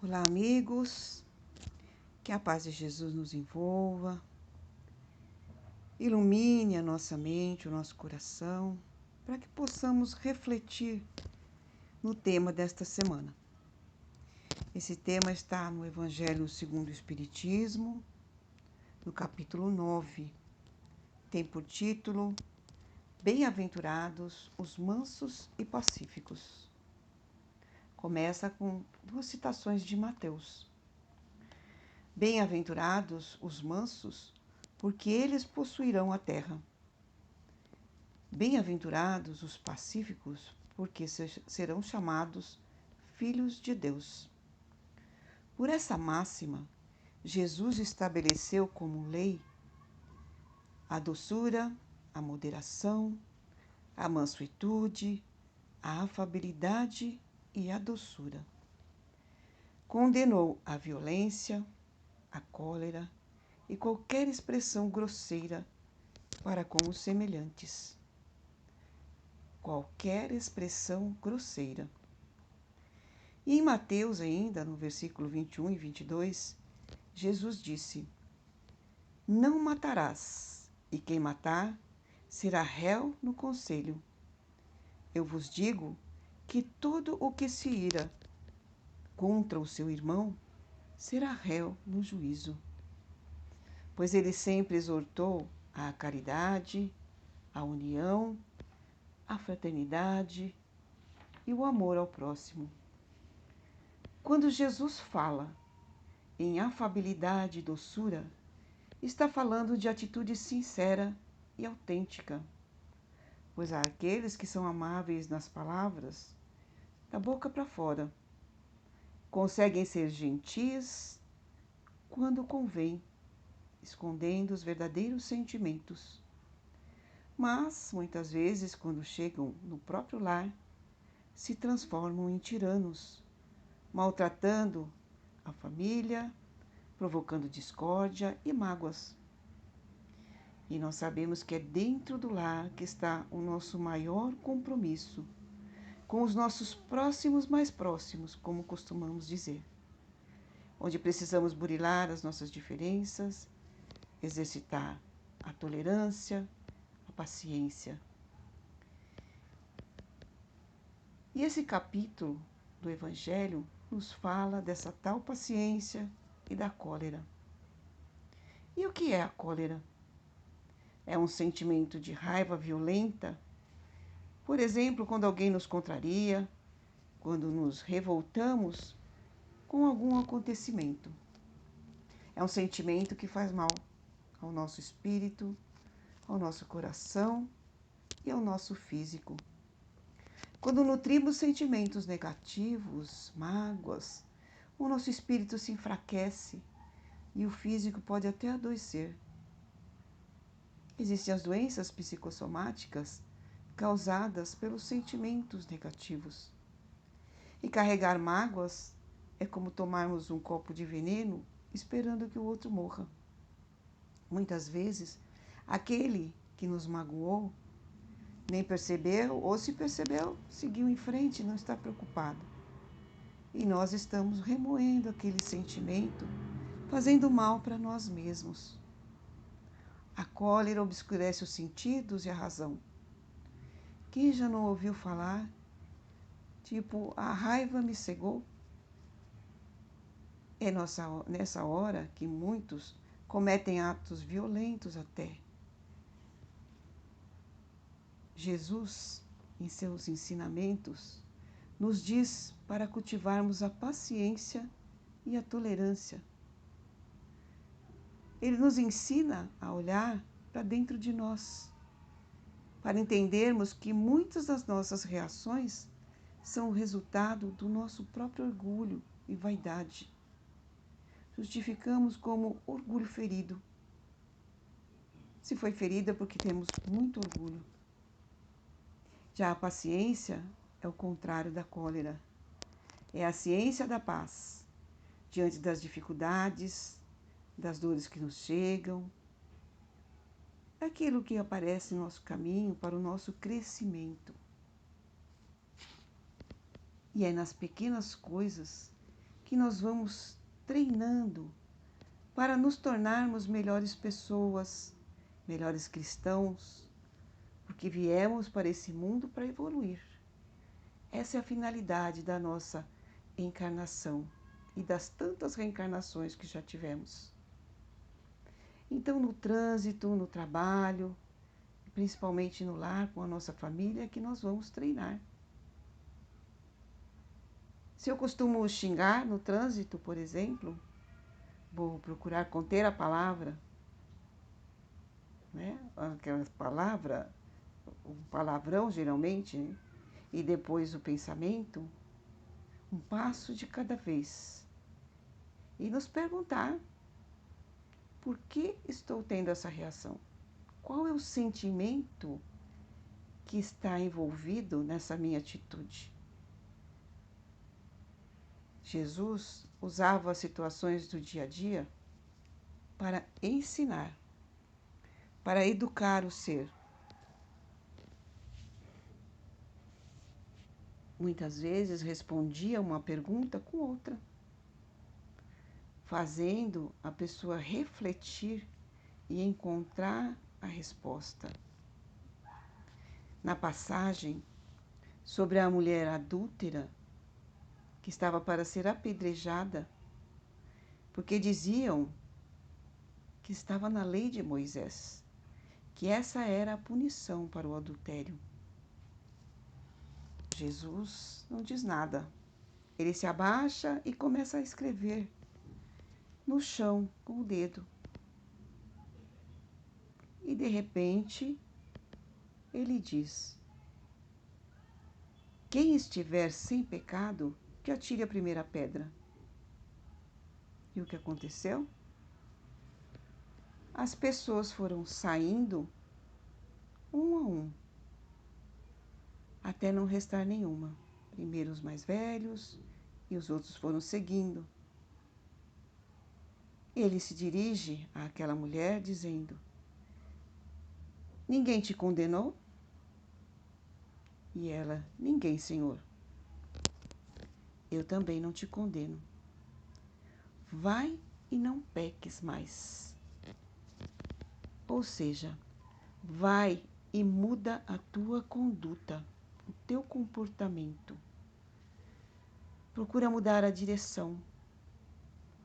Olá, amigos, que a paz de Jesus nos envolva, ilumine a nossa mente, o nosso coração, para que possamos refletir no tema desta semana. Esse tema está no Evangelho segundo o Espiritismo, no capítulo 9. Tem por título Bem-aventurados os mansos e pacíficos. Começa com duas citações de Mateus. Bem-aventurados os mansos, porque eles possuirão a terra. Bem-aventurados os pacíficos, porque serão chamados filhos de Deus. Por essa máxima, Jesus estabeleceu como lei a doçura, a moderação, a mansuetude, a afabilidade e a doçura. Condenou a violência, a cólera e qualquer expressão grosseira para com os semelhantes. Qualquer expressão grosseira. E em Mateus ainda, no versículo 21 e 22, Jesus disse: Não matarás, e quem matar será réu no conselho. Eu vos digo que todo o que se ira contra o seu irmão será réu no juízo. Pois ele sempre exortou à caridade, à união, à fraternidade e o amor ao próximo. Quando Jesus fala em afabilidade e doçura, está falando de atitude sincera e autêntica, pois há aqueles que são amáveis nas palavras, da boca para fora, conseguem ser gentis quando convém, escondendo os verdadeiros sentimentos. Mas, muitas vezes, quando chegam no próprio lar, se transformam em tiranos, maltratando a família, provocando discórdia e mágoas. E nós sabemos que é dentro do lar que está o nosso maior compromisso, com os nossos próximos mais próximos, como costumamos dizer, onde precisamos burilar as nossas diferenças, exercitar a tolerância, a paciência. E esse capítulo do Evangelho nos fala dessa tal paciência e da cólera. E o que é a cólera? É um sentimento de raiva violenta, por exemplo, quando alguém nos contraria, quando nos revoltamos com algum acontecimento. É um sentimento que faz mal ao nosso espírito, ao nosso coração e ao nosso físico. Quando nutrimos sentimentos negativos, mágoas, o nosso espírito se enfraquece e o físico pode até adoecer. Existem as doenças psicossomáticas causadas pelos sentimentos negativos. E carregar mágoas é como tomarmos um copo de veneno esperando que o outro morra. Muitas vezes, aquele que nos magoou nem percebeu, ou se percebeu, seguiu em frente e não está preocupado. E nós estamos remoendo aquele sentimento, fazendo mal para nós mesmos. A cólera obscurece os sentidos e a razão. Quem já não ouviu falar, tipo, a raiva me cegou? É nessa hora que muitos cometem atos violentos até. Jesus, em seus ensinamentos, nos diz para cultivarmos a paciência e a tolerância. Ele nos ensina a olhar para dentro de nós, para entendermos que muitas das nossas reações são o resultado do nosso próprio orgulho e vaidade. Justificamos como orgulho ferido. Se foi ferida é porque temos muito orgulho. Já a paciência é o contrário da cólera. É a ciência da paz, diante das dificuldades, das dores que nos chegam, daquilo que aparece em nosso caminho para o nosso crescimento. E é nas pequenas coisas que nós vamos treinando para nos tornarmos melhores pessoas, melhores cristãos, porque viemos para esse mundo para evoluir. Essa é a finalidade da nossa encarnação e das tantas reencarnações que já tivemos. Então, no trânsito, no trabalho, principalmente no lar com a nossa família, é que nós vamos treinar. Se eu costumo xingar no trânsito, por exemplo, vou procurar conter a palavra, né? Aquela palavra, o palavrão geralmente, né? E depois o pensamento, um passo de cada vez. E nos perguntar, por que estou tendo essa reação? Qual é o sentimento que está envolvido nessa minha atitude? Jesus usava as situações do dia a dia para ensinar, para educar o ser. Muitas vezes respondia uma pergunta com outra, fazendo a pessoa refletir e encontrar a resposta. Na passagem sobre a mulher adúltera, que estava para ser apedrejada, porque diziam que estava na lei de Moisés, que essa era a punição para o adultério. Jesus não diz nada. Ele se abaixa e começa a escrever no chão com o dedo. E de repente, ele diz: quem estiver sem pecado, que atire a primeira pedra. E o que aconteceu? As pessoas foram saindo um a um, até não restar nenhuma. Primeiro os mais velhos e os outros foram seguindo. Ele se dirige àquela mulher dizendo: ninguém te condenou? E ela: ninguém, Senhor. Eu também não te condeno. Vai e não peques mais. Ou seja, vai e muda a tua conduta, o teu comportamento. Procura mudar a direção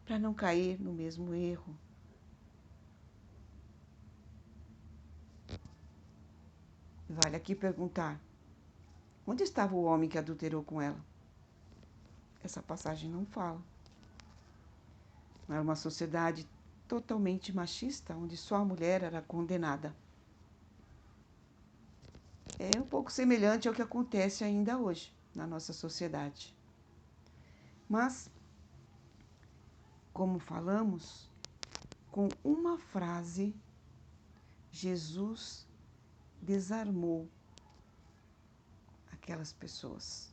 para não cair no mesmo erro. Vale aqui perguntar: onde estava o homem que adulterou com ela? Essa passagem não fala. Era uma sociedade totalmente machista, onde só a mulher era condenada. É um pouco semelhante ao que acontece ainda hoje na nossa sociedade. Mas, como falamos, com uma frase, Jesus desarmou aquelas pessoas,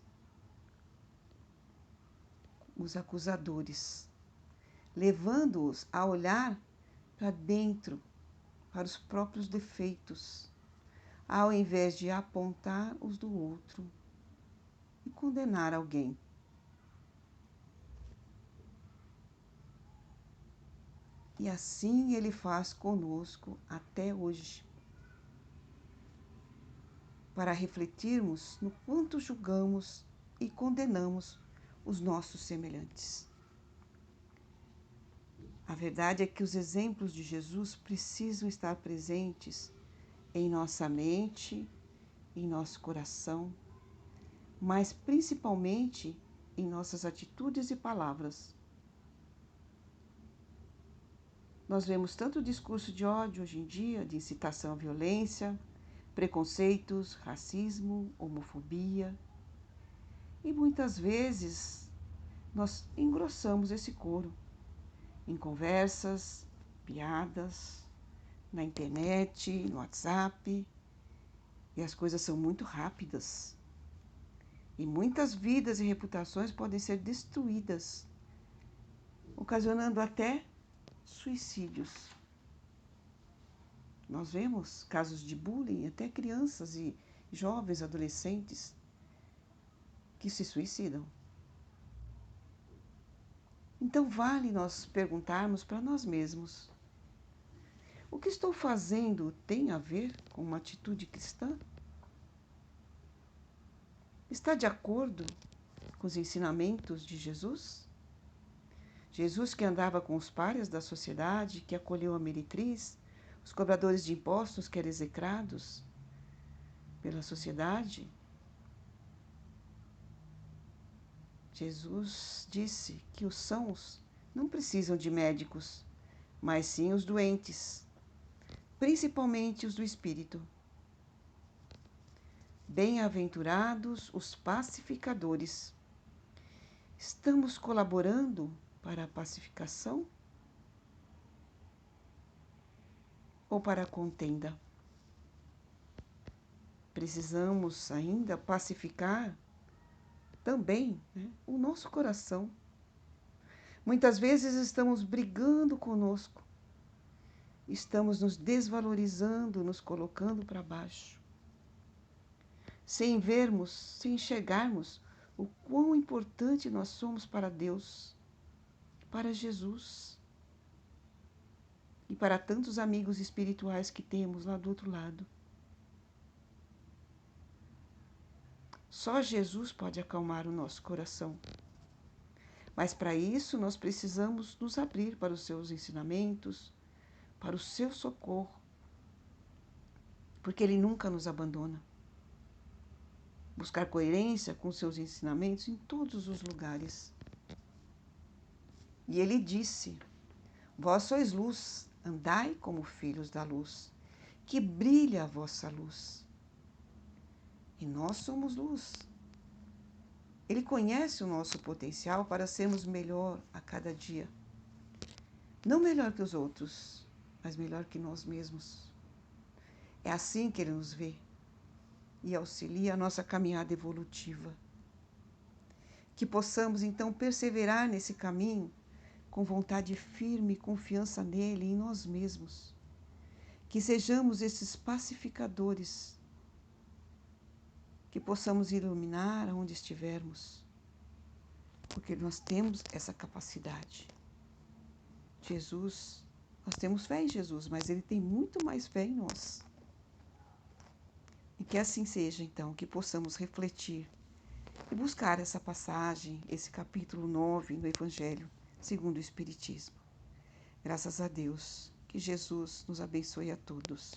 os acusadores, levando-os a olhar para dentro, para os próprios defeitos, ao invés de apontar os do outro e condenar alguém. E assim ele faz conosco até hoje, para refletirmos no quanto julgamos e condenamos os nossos semelhantes. A verdade é que os exemplos de Jesus precisam estar presentes em nossa mente, em nosso coração, mas principalmente em nossas atitudes e palavras. Nós vemos tanto discurso de ódio hoje em dia, de incitação à violência, preconceitos, racismo, homofobia. E muitas vezes nós engrossamos esse coro em conversas, piadas, na internet, no WhatsApp. E as coisas são muito rápidas. E muitas vidas e reputações podem ser destruídas, ocasionando até suicídios. Nós vemos casos de bullying, até crianças e jovens adolescentes que se suicidam. Então vale nós perguntarmos para nós mesmos: o que estou fazendo tem a ver com uma atitude cristã? Está de acordo com os ensinamentos de Jesus? Jesus que andava com os párias da sociedade, que acolheu a meretriz, os cobradores de impostos que eram execrados pela sociedade. Jesus disse que os sãos não precisam de médicos, mas sim os doentes, principalmente os do espírito. Bem-aventurados os pacificadores. Estamos colaborando para a pacificação ou para a contenda? Precisamos ainda pacificar também, o nosso coração. Muitas vezes estamos brigando conosco, estamos nos desvalorizando, nos colocando para baixo, sem vermos, sem enxergarmos o quão importante nós somos para Deus, para Jesus e para tantos amigos espirituais que temos lá do outro lado. Só Jesus pode acalmar o nosso coração. Mas para isso nós precisamos nos abrir para os seus ensinamentos, para o seu socorro, porque Ele nunca nos abandona. Buscar coerência com os seus ensinamentos em todos os lugares. E Ele disse: vós sois luz, andai como filhos da luz, que brilha a vossa luz. E nós somos luz. Ele conhece o nosso potencial para sermos melhor a cada dia. Não melhor que os outros, mas melhor que nós mesmos. É assim que Ele nos vê e auxilia a nossa caminhada evolutiva. Que possamos, então, perseverar nesse caminho com vontade firme e confiança nele e em nós mesmos. Que sejamos esses pacificadores, que possamos iluminar aonde estivermos, porque nós temos essa capacidade. Jesus, nós temos fé em Jesus, mas Ele tem muito mais fé em nós. E que assim seja, então, que possamos refletir e buscar essa passagem, esse capítulo 9 no Evangelho segundo o Espiritismo. Graças a Deus, que Jesus nos abençoe a todos.